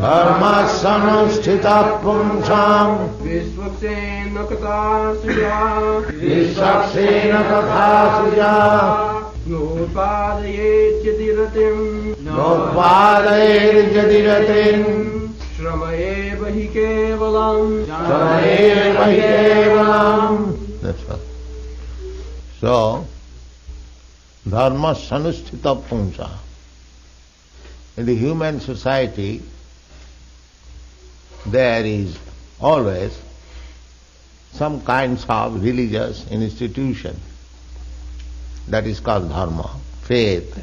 धर्मस्सनुष्ठितः पुंसाम् विश्वक्सेन कथा सुया विश्वक्सेन तथा सुजा नोत्पादयेत्यदि रतिम् नोत्पादयेत्यदि रतिम् श्रम एव हि केवलम् श्रम एव हि केवलम्. That's all. So, dharma sanusthita punsa. In the human society, there is always some kinds of religious institution. That is called dharma, faith.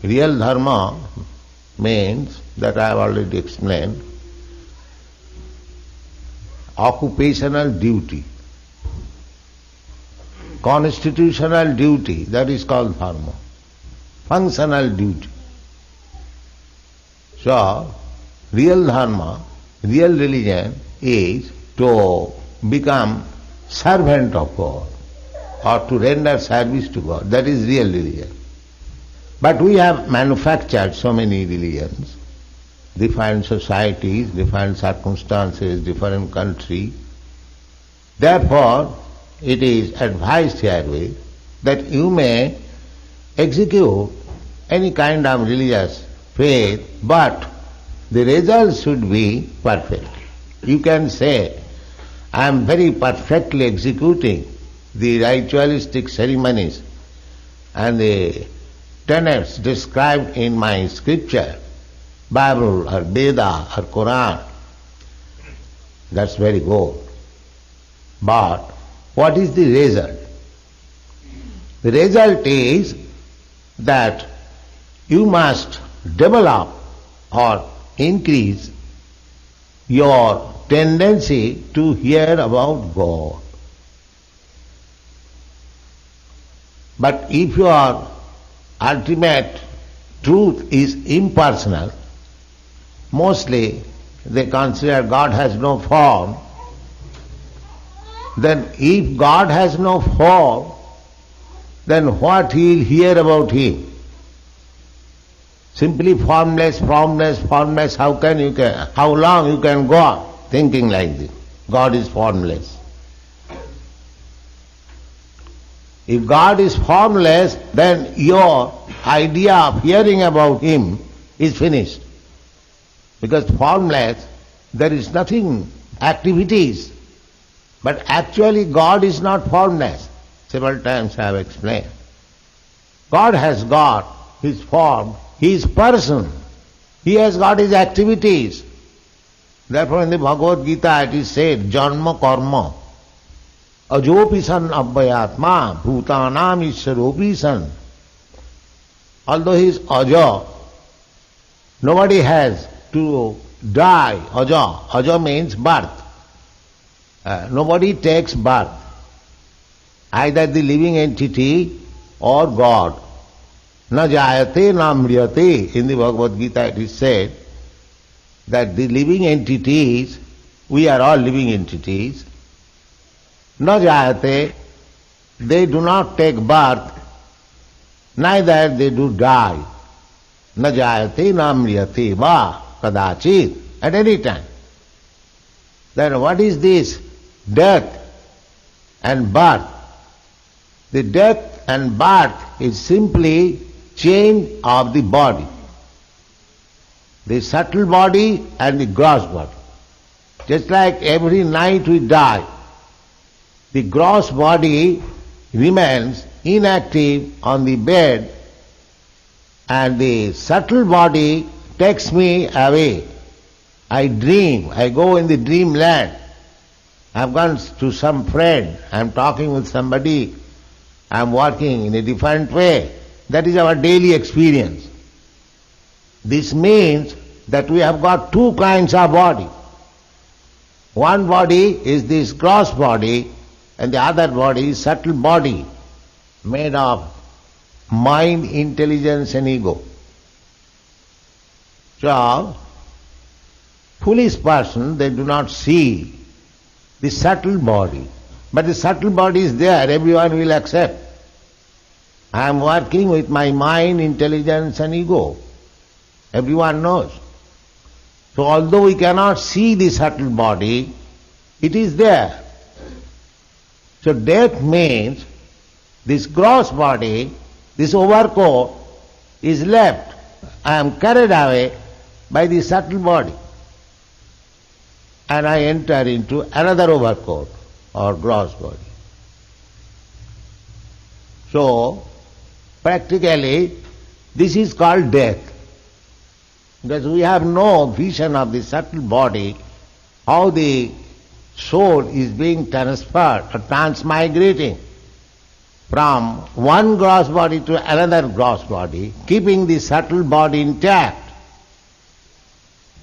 Real dharma means, that I have already explained, occupational duty. Constitutional duty, that is called dharma. Functional duty. So, real dharma, real religion is to become servant of God or to render service to God. That is real religion. But we have manufactured so many religions, different societies, different circumstances, different country. Therefore, it is advised herewith that you may execute any kind of religious faith, but the result should be perfect. You can say, I am very perfectly executing the ritualistic ceremonies and the tenets described in my scripture, Bible or Veda or Quran. That's very good. But what is the result? The result is that you must develop or increase your tendency to hear about God. But if your ultimate truth is impersonal, mostly they consider God has no form, then if God has no form, then what he will hear about him? Simply formless, formless, formless, how long you can go on thinking like this? God is formless. If God is formless, then your idea of hearing about him is finished. Because formless, there is nothing, activities. But actually God is not formless. Several times I have explained. God has got his form, he is person. He has got his activities. Therefore in the Bhagavad Gita it is said, Janma karma, ajopi san abhayatma, bhutanam ishwaropi san. Although he is aja, nobody has to die. Aja means birth. Nobody takes birth. Either the living entity or God. Na jayate na mriyate. In the Bhagavad Gita it is said that the living entities, we are all living entities, na jayate, they do not take birth, neither they do die. Na jayate na mriyate va kadachit, at any time. Then what is this death and birth? The death and birth is simply change of the body. The subtle body and the gross body. Just like every night we die, the gross body remains inactive on the bed and the subtle body takes me away. I dream, I go in the dreamland. I've gone to some friend, I'm talking with somebody, I'm working in a different way. That is our daily experience. This means that we have got two kinds of body. One body is this gross body and the other body is subtle body made of mind, intelligence and ego. So, foolish person, they do not see the subtle body. But the subtle body is there, everyone will accept. I am working with my mind, intelligence and ego. Everyone knows. So although we cannot see the subtle body, it is there. So death means this gross body, this overcoat is left. I am carried away by the subtle body. And I enter into another overcoat or gross body. So, practically, this is called death. Because we have no vision of the subtle body, how the soul is being transferred or transmigrating from one gross body to another gross body, keeping the subtle body intact.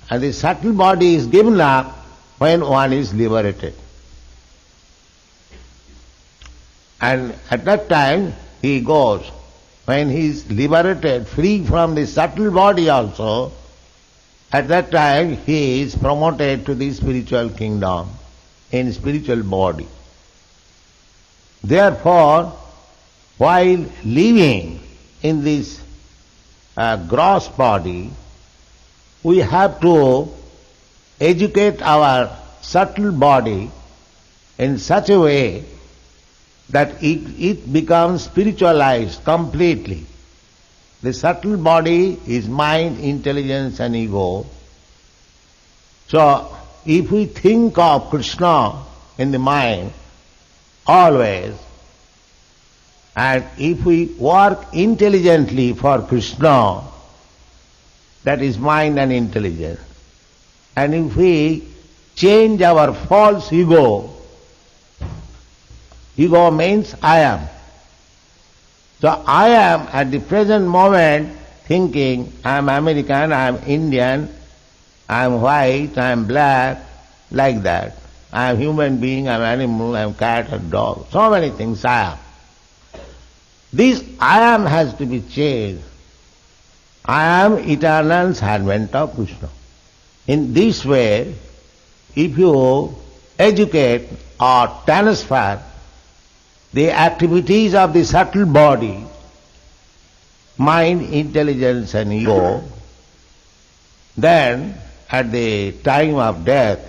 And the subtle body is given up when one is liberated. And at that time he goes, when he is liberated, free from the subtle body also, at that time he is promoted to the spiritual kingdom, in spiritual body. Therefore, while living in this gross body, we have to educate our subtle body in such a way that it becomes spiritualized completely. The subtle body is mind, intelligence and ego. So, if we think of Krishna in the mind always, and if we work intelligently for Krishna, that is mind and intelligence, and if we change our false ego, ego means I am. So I am at the present moment thinking I am American, I am Indian, I am white, I am black, like that. I am human being, I am animal, I am cat or dog. So many things I am. This I am has to be changed. I am eternal servant of Krishna. In this way, if you educate or transfer the activities of the subtle body, mind, intelligence and ego, then at the time of death,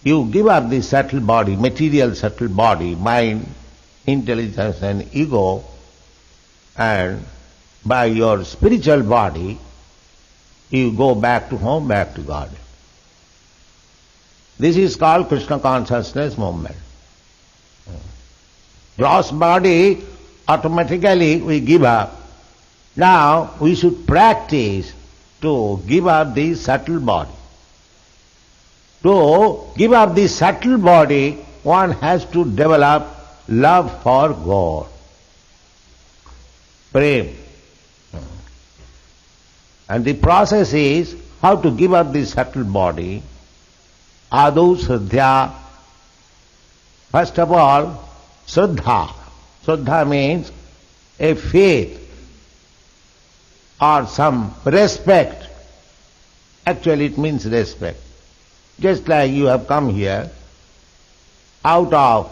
you give up the subtle body, material subtle body, mind, intelligence and ego, and by your spiritual body, you go back to home, back to God. This is called Krishna consciousness movement. Gross body, automatically we give up. Now we should practice to give up the subtle body. To give up the subtle body, one has to develop love for God. Prem. And the process is how to give up the subtle body. Adu Shraddha. First of all, Shraddha. Shraddha means a faith or some respect. Actually it means respect. Just like you have come here out of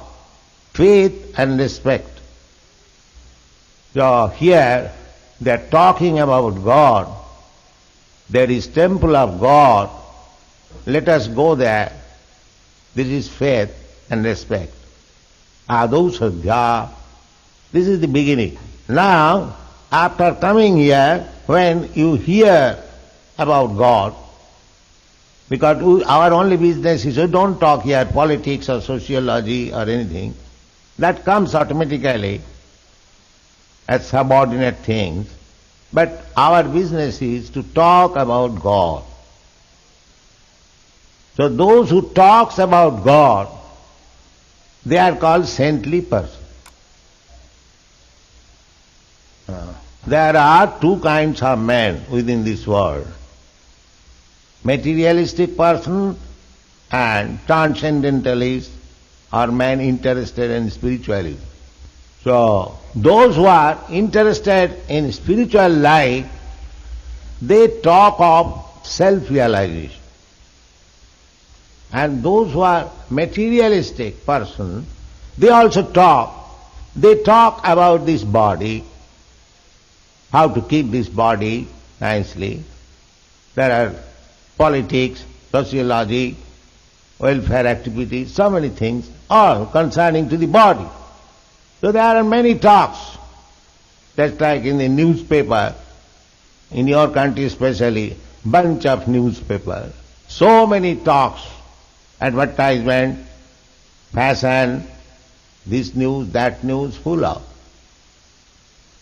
faith and respect. So here they are talking about God. There is temple of God. Let us go there. This is faith and respect. Adu Shraddha. This is the beginning. Now, after coming here, when you hear about God, because our only business is we don't talk here politics or sociology or anything, that comes automatically as subordinate things. But our business is to talk about God. So those who talks about God, they are called saintly persons. There are two kinds of men within this world. Materialistic person and transcendentalist or man interested in spiritualism. So, those who are interested in spiritual life, they talk of self-realization. And those who are materialistic person, they also talk. They talk about this body, how to keep this body nicely. There are politics, sociology, welfare activities, so many things, all concerning to the body. So there are many talks, just like in the newspaper, in your country especially, bunch of newspaper, so many talks, advertisement, fashion, this news, that news, full of.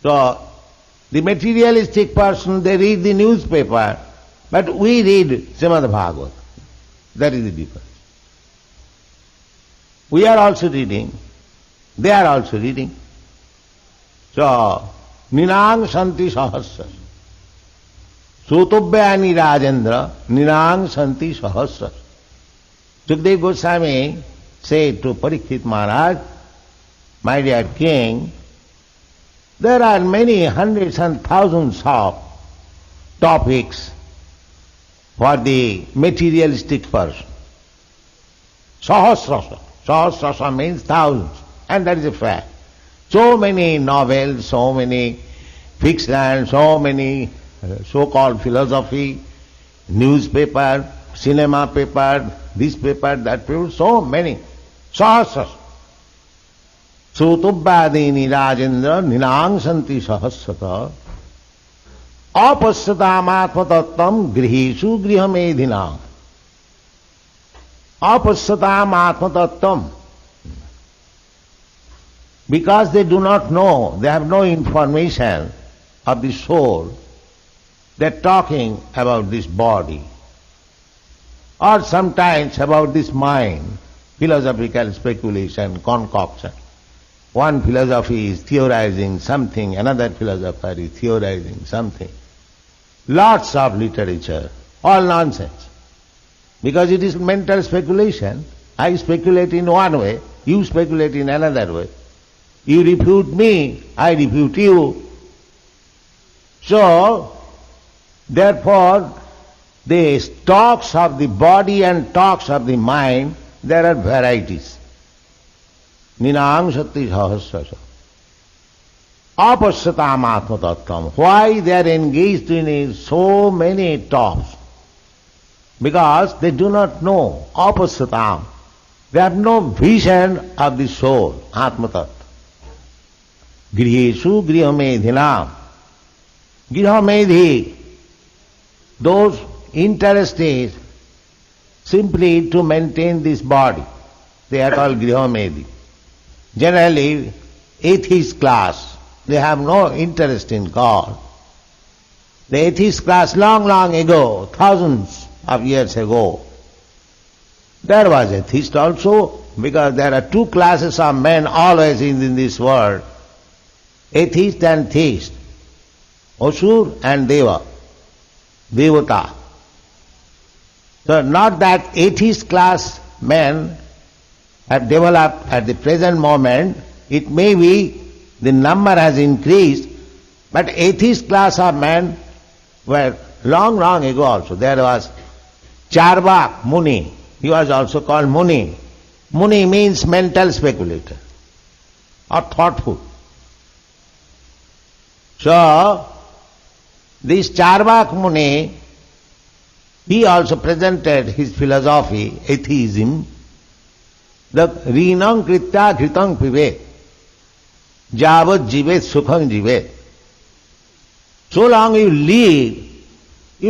So, the materialistic person, they read the newspaper, but we read Srimad Bhagavatam. That is the difference. We are also reading, they are also reading. So, Ninang Santi Sahasra. Sotobhyani Rajendra, Ninang Santi Sahasra. Sukdev Goswami said to Parikshit Maharaj, my dear king, there are many hundreds and thousands of topics for the materialistic person. Sahasrasa. Sahasrasa means thousands, and that is a fact. So many novels, so many fiction, so many so-called philosophy, newspaper, cinema paper, this paper, that paper, so many. Sahasrasa. Sotobhyadini Rajendra Ninang Santi Sahasrata Apasyatam Atmatattam Grihesu Grihamedhinam. Apasyatam Atmatattam. Because they do not know, they have no information of the soul, they are talking about this body. Or sometimes about this mind, philosophical speculation, concoction. One philosophy is theorizing something, another philosopher is theorizing something. Lots of literature, all nonsense. Because it is mental speculation. I speculate in one way, you speculate in another way. You refute me, I refute you. So, therefore, the talks of the body and talks of the mind, there are varieties. Ninang Sati Sahasrasa. Apasyatam Atmatattam. Why they are engaged in so many talks? Because they do not know Apasyatam. They have no vision of the soul, Atmatat. Grihesu Grihamedhinam. Grihamedhi, those interested simply to maintain this body, they are called Grihamedhi. Generally, atheist class, they have no interest in God. The atheist class long ago, thousands of years ago, there was atheist also, because there are two classes of men always in this world, atheist and theist, Asur and Deva, Devata. So not that atheist class men have developed at the present moment, it may be the number has increased, but atheist class of men were long ago also. There was Charvak Muni, he was also called Muni. Muni means mental speculator or thoughtful. So, this Charvak Muni, he also presented his philosophy, atheism, the Rinam Kritya Kritam Pivet, Javat Jivet Sukham Jivet. So long you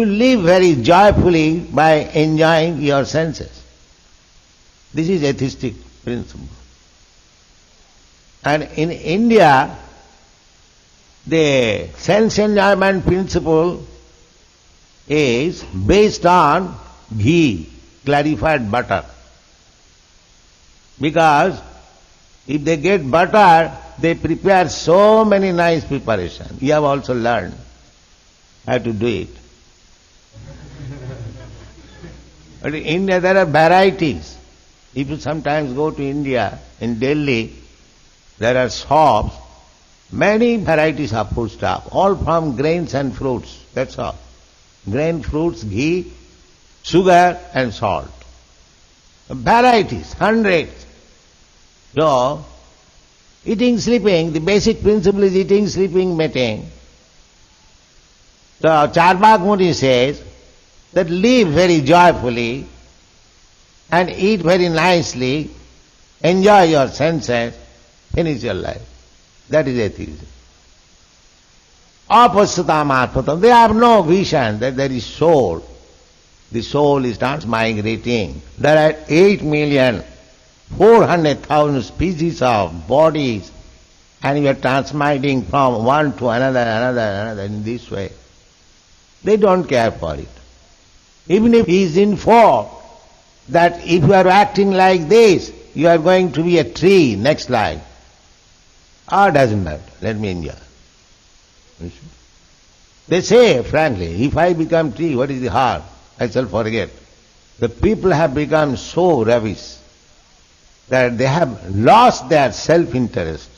live very joyfully by enjoying your senses. This is atheistic principle. And in India, the sense enjoyment principle is based on ghee, clarified butter. Because if they get butter, they prepare so many nice preparations. You have also learned how to do it. But in India there are varieties. If you sometimes go to India, in Delhi, there are shops, many varieties of food stuff, all from grains and fruits, that's all. Grain, fruits, ghee, sugar and salt. Varieties, hundreds. So, eating, sleeping, the basic principle is eating, sleeping, mating. So, Charvak Muni says, that live very joyfully and eat very nicely, enjoy your senses, finish your life. That is atheism. Apasyatam. They have no vision that there is soul. The soul is transmigrating. There are 8,400,000 species of bodies, and you are transmigrating from one to another in this way. They don't care for it. Even if he is informed that if you are acting like this, you are going to be a tree next life. Doesn't matter. Let me enjoy. They say, frankly, if I become tree, what is the harm? I shall forget. The people have become so ravished that they have lost their self-interest.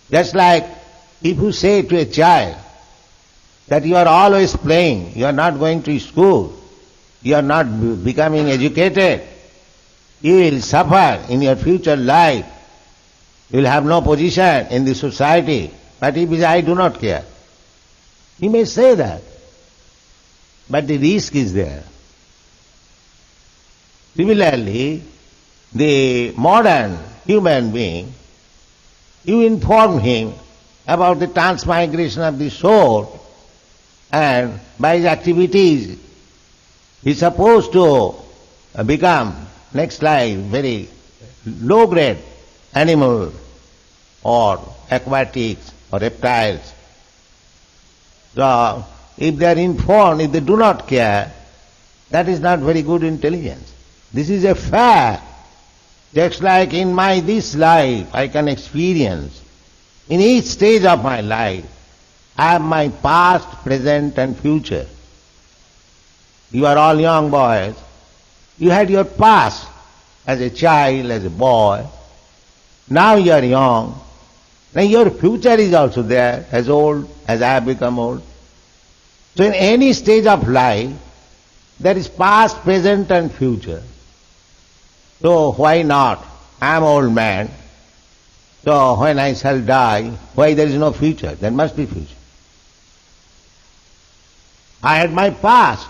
Just like if you say to a child that you are always playing, you are not going to school, you are not becoming educated, you will suffer in your future life, you will have no position in the society. But if he says, I do not care, he may say that, but the risk is there. Similarly, the modern human being, you inform him about the transmigration of the soul, and by his activities he is supposed to become next life very low grade animal or aquatics or reptiles. So if they are informed, if they do not care, that is not very good intelligence. This is a fact. Just like in this life I can experience, in each stage of my life, I have my past, present and future. You are all young boys. You had your past as a child, as a boy. Now you are young. Now your future is also there, as old as I have become old. So in any stage of life, there is past, present and future. So why not? I am old man. So when I shall die, why there is no future? There must be future. I had my past,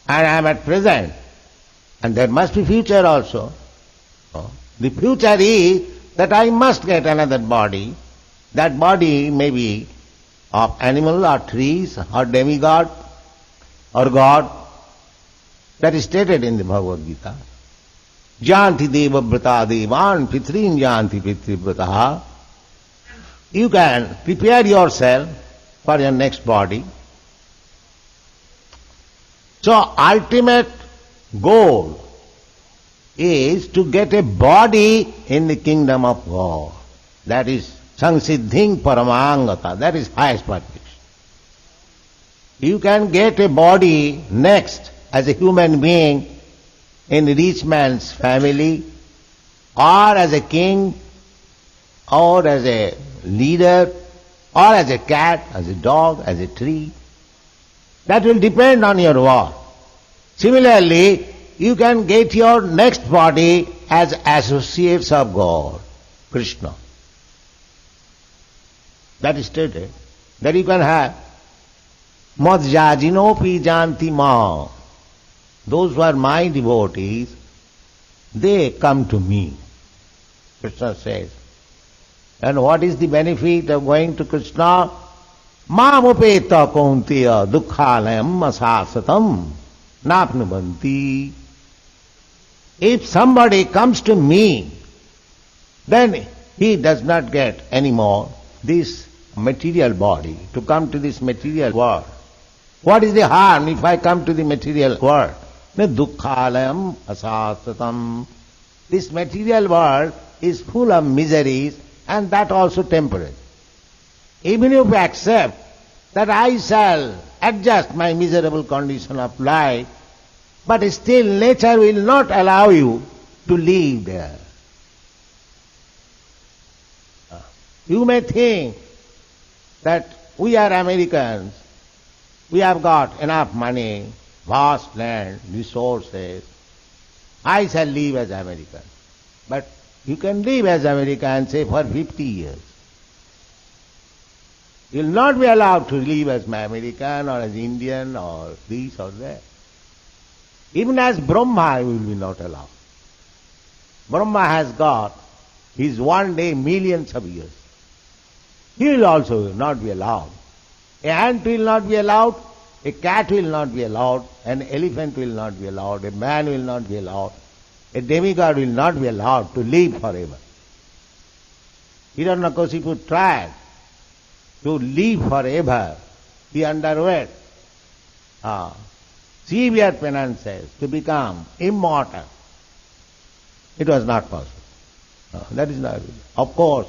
and I am at present, and there must be future also. The future is that I must get another body. That body may be of animal or trees or demigod or God. That is stated in the Bhagavad Gita. Janti deva vrata devan pitrin janti pitrivrataha. You can prepare yourself for your next body. So ultimate goal is to get a body in the kingdom of God. That is Samsiddhing Paramangata. That is highest perfection. You can get a body next as a human being in a rich man's family, or as a king, or as a leader, or as a cat, as a dog, as a tree. That will depend on your work. Similarly, you can get your next body as associates of God, Krishna. That is stated. That you can have. Madhyajinopi janti ma. Those who are my devotees, they come to me, Krishna says. And what is the benefit of going to Krishna? Mamupeta kaunteya dukkhalayam asasatam napnubanti. If somebody comes to me, then he does not get any more this material body, to come to this material world. What is the harm if I come to the material world? Dukkhalayam asasatam. This material world is full of miseries, and that also temporary. Even if you accept that I shall adjust my miserable condition of life, but still nature will not allow you to live there. You may think that we are Americans, we have got enough money, vast land, resources, I shall live as American. But you can live as American, say, for 50 years. You will not be allowed to live as American or as Indian or this or that. Even as Brahma, you will be not allowed. Brahma has got his one day millions of years. He will also not be allowed. A ant will not be allowed, a cat will not be allowed, an elephant will not be allowed, a man will not be allowed, a demigod will not be allowed to live forever. Hiranyakashipu tried to live forever. He underwent severe penances to become immortal. It was not possible. That is not. Of course,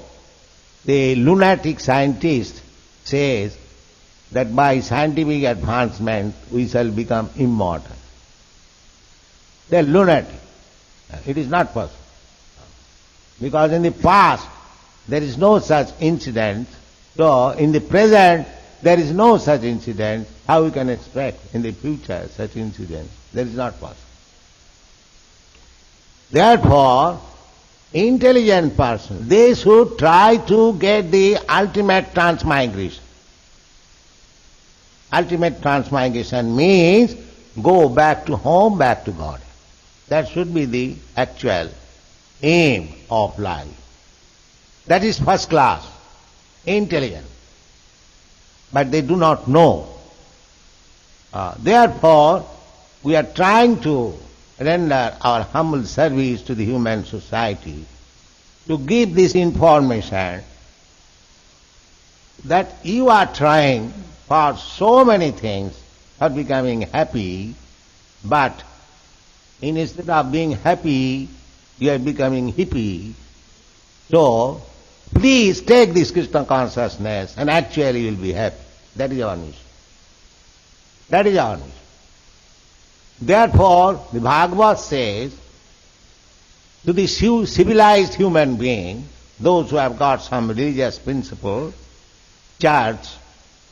the lunatic scientist says that by scientific advancement we shall become immortal. They are lunatic. It is not possible. Because in the past there is no such incident, so in the present there is no such incident. How we can expect in the future such incidents? That is not possible. Therefore, intelligent person, they should try to get the ultimate transmigration. Ultimate transmigration means go back to home, back to God. That should be the actual aim of life. That is first class, intelligent. But they do not know. Therefore, we are trying to render our humble service to the human society to give this information that you are trying for so many things for becoming happy, but instead of being happy, you are becoming hippie. So, please take this Krishna consciousness and actually you will be happy. That is our mission. That is our mission. Therefore, the Bhagavad says, to the civilized human being, those who have got some religious principle, church,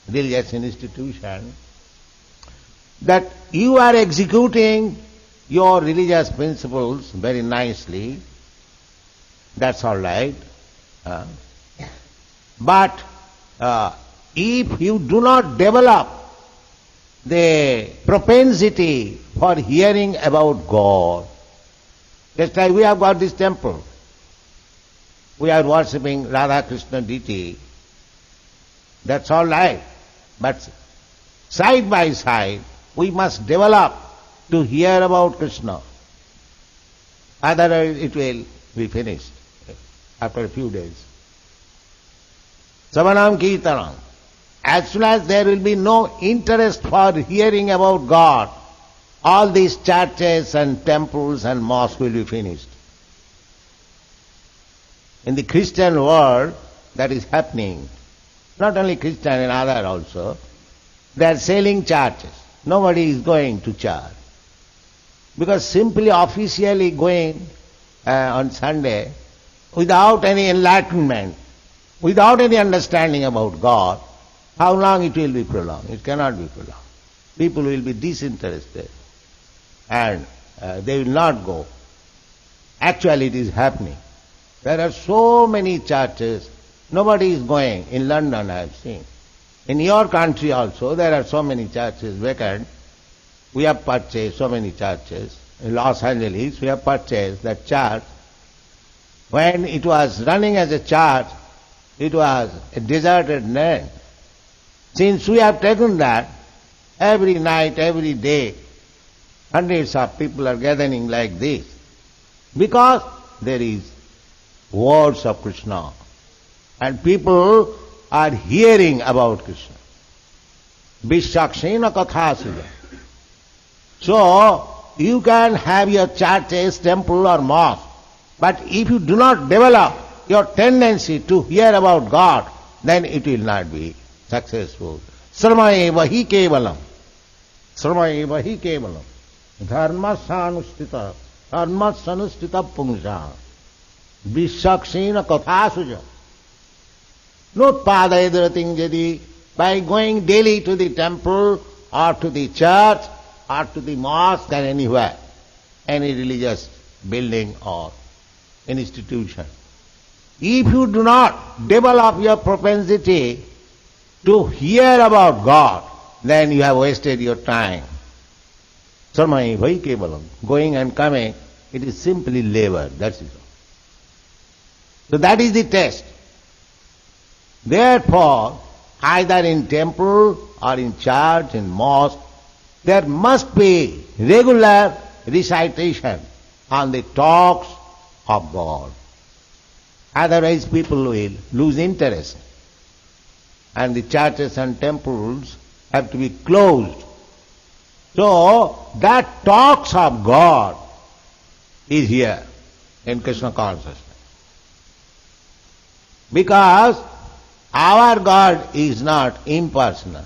religious institution, that you are executing your religious principles very nicely, that's all right. But if you do not develop the propensity for hearing about God, just like we have got this temple, we are worshipping Radha Krishna deity, that's all right. But side by side, we must develop to hear about Krishna. Otherwise it will be finished after a few days. Savanam Kirtanam. As soon as there will be no interest for hearing about God, all these churches and temples and mosques will be finished. In the Christian world, that is happening. Not only Christian, and other also. They are selling churches. Nobody is going to church. Because simply officially going on Sunday, without any enlightenment, without any understanding about God, how long it will be prolonged? It cannot be prolonged. People will be disinterested and they will not go. Actually it is happening. There are so many churches, nobody is going. In London I have seen. In your country also there are so many churches vacant. We have purchased so many churches. In Los Angeles we have purchased that church. When it was running as a church, it was a deserted land. Since we have taken that, every night, every day, hundreds of people are gathering like this. Because there is words of Krishna. And people are hearing about Krishna. Vishakshena kathasuja. So, you can have your churches, temple or mosque. But if you do not develop your tendency to hear about God, then it will not be successful. Srama eva hi kevalam. Srama eva hi kevalam. Dharma sanustita. Dharma sanustita pungsha. Vishakshena kathasuja. Notpadayadarating jadi. By going daily to the temple or to the church or to the mosque or anywhere, any religious building or institution. If you do not develop your propensity to hear about God, then you have wasted your time. Sarmai vai kevalam. Going and coming, it is simply labor, that's it. So that is the test. Therefore, either in temple or in church, in mosque, there must be regular recitation on the talks of God. Otherwise people will lose interest. And the churches and temples have to be closed. So, that talks of God is here in Krishna consciousness. Because our God is not impersonal,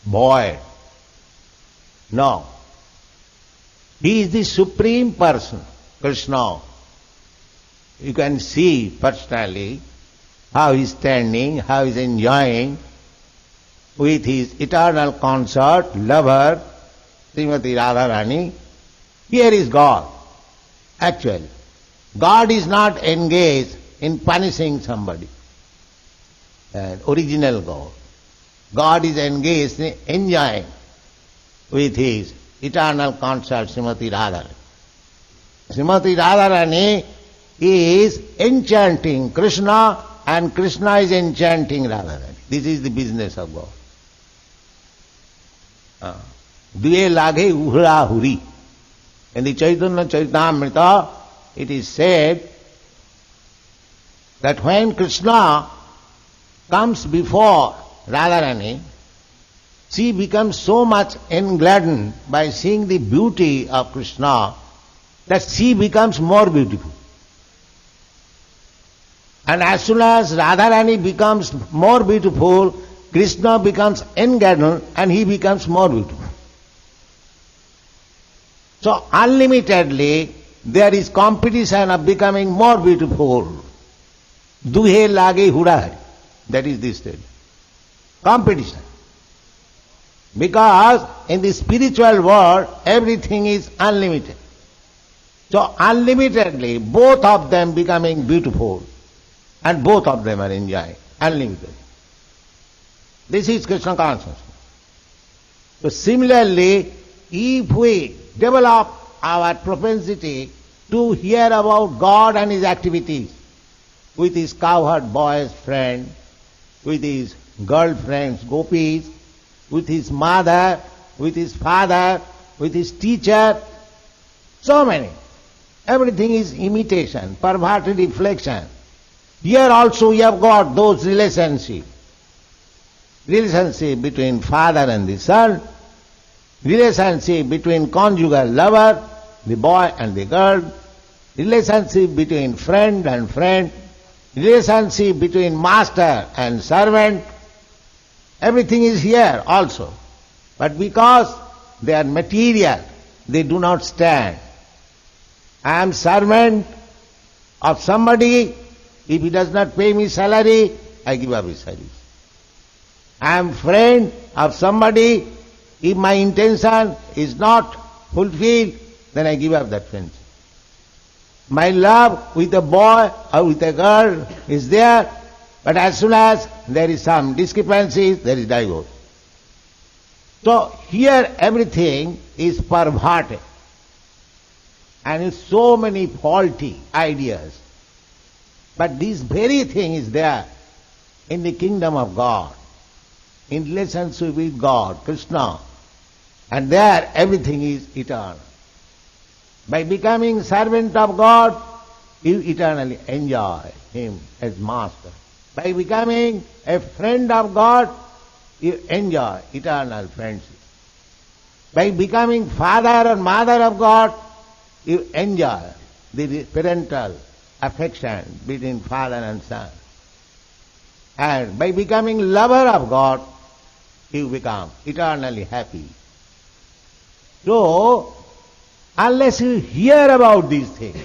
void. No. He is the Supreme Person, Krishna. You can see personally how he is standing, how he is enjoying with his eternal consort, lover, Srimati Radharani. Here is God. Actually, God is not engaged in punishing somebody. Original God. God is engaged in enjoying with his eternal consort, Srimati Radharani. Srimati Radharani is enchanting Krishna and Krishna is enchanting Radharani. This is the business of God. Dve laghe uhra huri. In the Chaitanya Charitamrita, it is said that when Krishna comes before Radharani, she becomes so much engladdened by seeing the beauty of Krishna that she becomes more beautiful. And as soon as Radharani becomes more beautiful, Krishna becomes engladdened and he becomes more beautiful. So unlimitedly there is competition of becoming more beautiful. Duhe lage hurahari. That is this state. Competition. Because in the spiritual world everything is unlimited. So unlimitedly both of them becoming beautiful and both of them are enjoying unlimited. This is Krishna consciousness. So similarly, if we develop our propensity to hear about God and His activities with His cowherd boys friend, with His girlfriends, gopis, with His mother, with His father, with His teacher, so many. Everything is imitation, perverted reflection. Here also you have got those relationships. Relationship between father and the son, relationship between conjugal lover, the boy and the girl, relationship between friend and friend, relationship between master and servant. Everything is here also. But because they are material, they do not stand. I am servant of somebody. If he does not pay me salary, I give up his service. I am friend of somebody. If my intention is not fulfilled, then I give up that friendship. My love with a boy or with a girl is there, but as soon as there is some discrepancy, there is divorce. So here everything is perverted and is so many faulty ideas. But this very thing is there in the kingdom of God, in relationship with God, Krishna. And there everything is eternal. By becoming servant of God, you eternally enjoy Him as master. By becoming a friend of God, you enjoy eternal friendship. By becoming father or mother of God, you enjoy the parental affection between father and son. And by becoming lover of God, you become eternally happy. So, unless you hear about these things,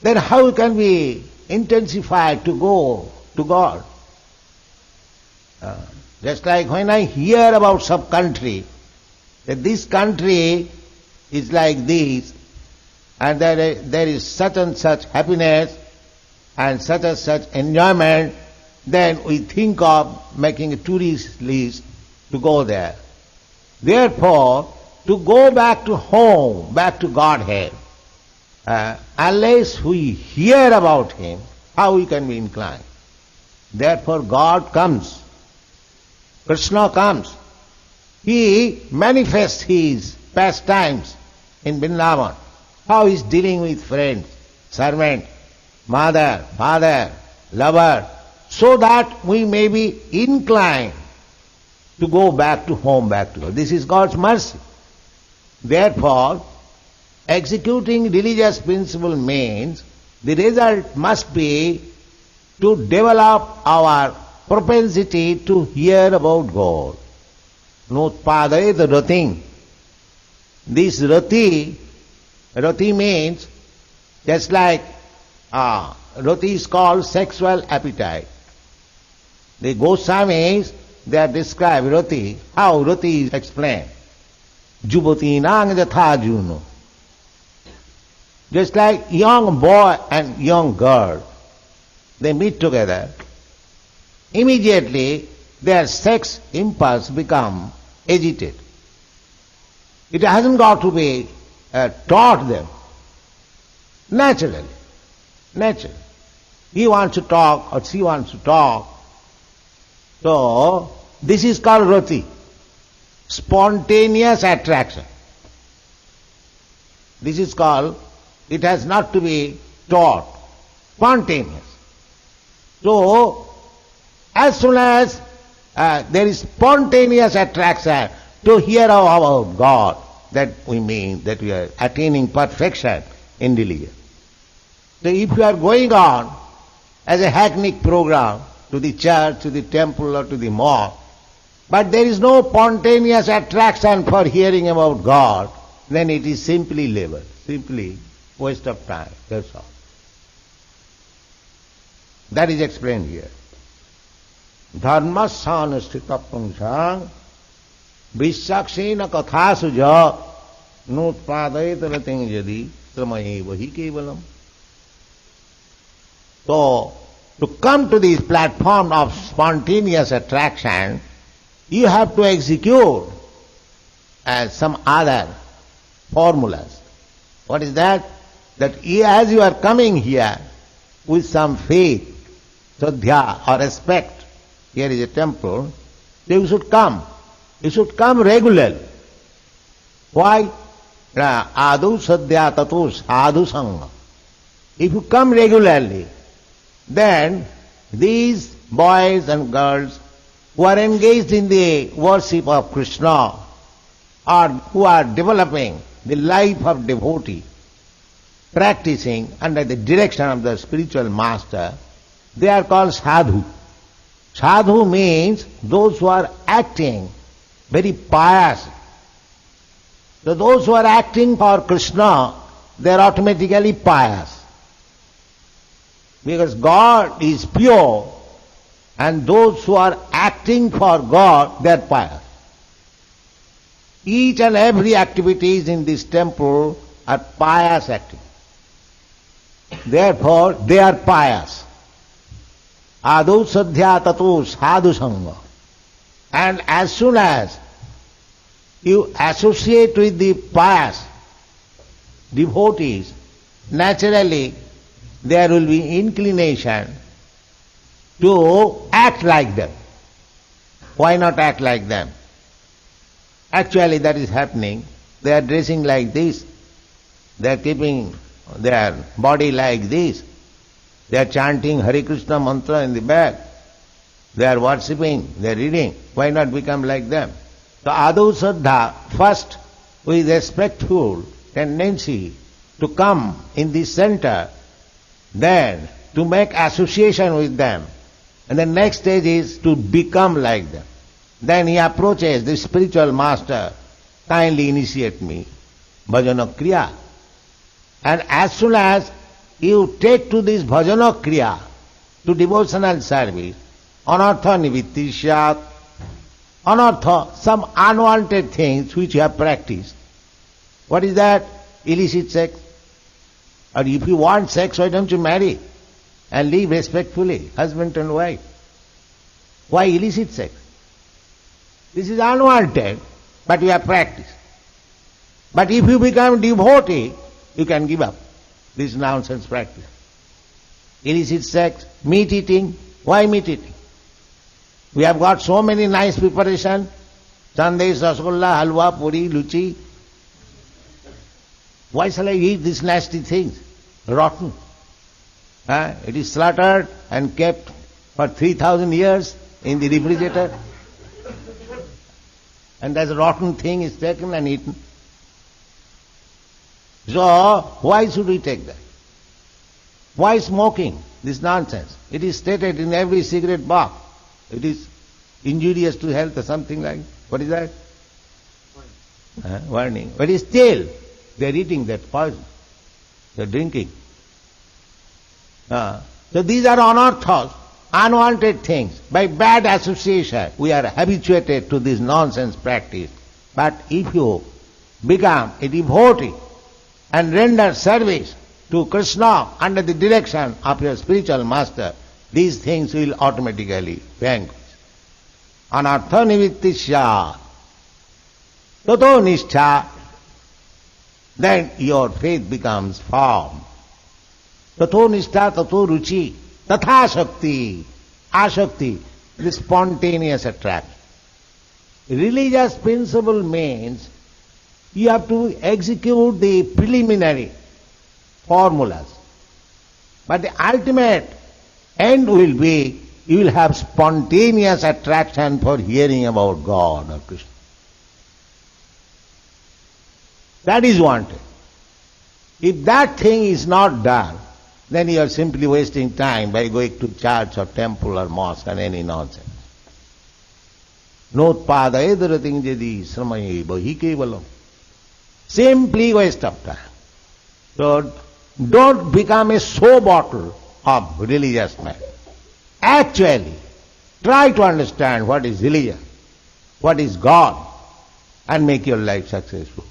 then how can we intensify to go to God? Just like when I hear about some country, that this country is like this, and there is such and such happiness and such and such enjoyment, then we think of making a tourist list to go there. Therefore, to go back to home, back to Godhead, unless we hear about Him, how we can be inclined? Therefore God comes, Krishna comes. He manifests His pastimes in Vrindavan, how He is dealing with friends, servant, mother, father, lover, so that we may be inclined to go back to home, back to God. This is God's mercy. Therefore, executing religious principle means the result must be to develop our propensity to hear about God. Notpadayet rating. This rati means just like rati is called sexual appetite. The Goswamis, they are described rati. How rati is explained? Jubati nang jatha juno. Just like young boy and young girl, they meet together, immediately their sex impulse become agitated. It hasn't got to be taught them. Naturally. He wants to talk or she wants to talk. So, this is called rati, spontaneous attraction. This is called, it has not to be taught, spontaneous. So, as soon as there is spontaneous attraction to hear about God, that we mean that we are attaining perfection in religion. So if you are going on as a hackneyed program to the church, to the temple or to the mosque, but there is no spontaneous attraction for hearing about God, then it is simply labor, simply waste of time, that's all. That is explained here. Dharmasthana sthita pangsang vishaksena kathasu ja nutpadayet rating yadi sramaeva hi kevalam. So, to come to this platform of spontaneous attraction, you have to execute some other formulas. What is that? That as you are coming here with some faith, sadhya or respect, here is a temple, so you should come. You should come regularly. Why? Adu sadhya tato sadhu sangha. If you come regularly, then these boys and girls who are engaged in the worship of Krishna or who are developing the life of devotee, practicing under the direction of the spiritual master, they are called sadhu. Sadhu means those who are acting very pious. So those who are acting for Krishna, they are automatically pious. Because God is pure, and those who are acting for God, they are pious. Each and every activities in this temple are pious activities. Therefore, they are pious. Adu sadhya tato sadhu sangha. And as soon as you associate with the pious devotees, naturally there will be inclination to act like them. Why not act like them? Actually that is happening. They are dressing like this. They are keeping their body like this. They are chanting Hare Krishna mantra in the back. They are worshipping, they are reading. Why not become like them? So Adu Saddha, first with respectful tendency to come in this center, then to make association with them. And the next stage is to become like them. Then he approaches the spiritual master, kindly initiate me, bhajana kriya. And as soon as you take to this bhajana kriya, to devotional service, anartha nivitti syat, anartha, some unwanted things which you have practiced. What is that? Illicit sex. Or if you want sex, why don't you marry and live respectfully, husband and wife? Why illicit sex? This is unwanted, but you have practiced. But if you become devotee, you can give up this nonsense practice. Illicit sex, meat eating. Why meat eating? We have got so many nice preparation. Sandesh, rasgulla, halwa, puri, luchi. Why shall I eat these nasty things? Rotten. It is slaughtered and kept for 3,000 years in the refrigerator. And that rotten thing is taken and eaten. So, why should we take that? Why smoking? This nonsense. It is stated in every cigarette box. It is injurious to health or something like that. What is that? Warning. But still, they are eating that poison. They are drinking. So these are unorthodox, unwanted things. By bad association, we are habituated to this nonsense practice. But if you become a devotee and render service to Krishna under the direction of your spiritual master, these things will automatically vanquish. Anartha nivittisya tato nishtha, then your faith becomes firm. Tato nishtha tato ruchi tatha shakti. Ashakti, the spontaneous attraction. Religious principle means you have to execute the preliminary formulas. But the ultimate end will be you will have spontaneous attraction for hearing about God or Krishna. That is wanted. If that thing is not done, then you are simply wasting time by going to church or temple or mosque and any nonsense. Notpadaedarating jadi sramaye bahi kevalam. Simply waste of time. So don't become a show bottle of religious man. Actually, try to understand what is religion, what is God, and make your life successful.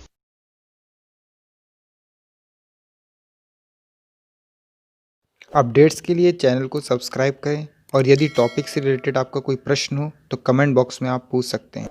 Updates के लिए channel को subscribe करें और यदि topic से related आपका कोई प्रश्न हो तो कमेंट बॉक्स में आप पूछ सकते हैं।